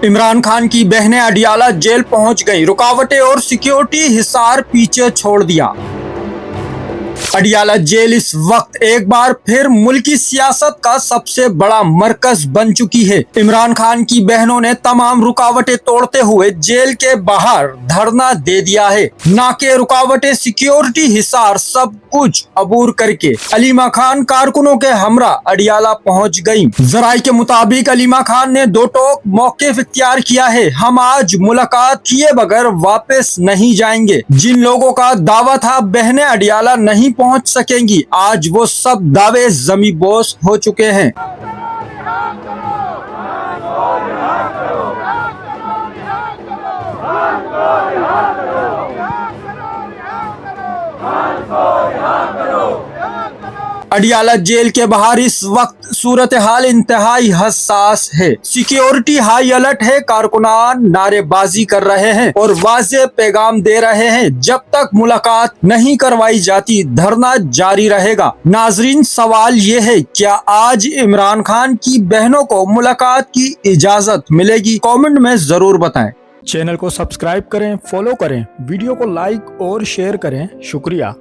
इमरान खान की बहनें अडियाला जेल पहुंच गईं, रुकावटें और सिक्योरिटी हिसार पीछे छोड़ दिया। अडियाला जेल इस वक्त एक बार फिर मुल्की सियासत का सबसे बड़ा मरकज बन चुकी है। इमरान खान की बहनों ने तमाम रुकावटें तोड़ते हुए जेल के बाहर धरना दे दिया है। नाके, रुकावटें, सिक्योरिटी हिसार सब कुछ अबूर करके अलीमा खान कारकुनों के हमरा अडियाला पहुंच गयी। जराये के मुताबिक अलीमा खान ने दो टोक मौक़िफ़ इख्तियार किया है। हम आज मुलाकात किए बगैर वापस नहीं जाएंगे। जिन लोगों का दावा था बहनें अडियाला नहीं पहुंच सकेंगी, आज वो सब दावे जमी बोस हो चुके हैं। अडियाला जेल के बाहर इस वक्त सूरत हाल इंतहाई हसास है। सिक्योरिटी हाई अलर्ट है। कारकुनान नारेबाजी कर रहे हैं और वाज़ेह पैगाम दे रहे हैं, जब तक मुलाकात नहीं करवाई जाती धरना जारी रहेगा। नाजरीन, सवाल ये है, क्या आज इमरान खान की बहनों को मुलाकात की इजाजत मिलेगी? कमेंट में जरूर बताएं। चैनल को सब्सक्राइब करें, फॉलो करें, वीडियो को लाइक और शेयर करें। शुक्रिया।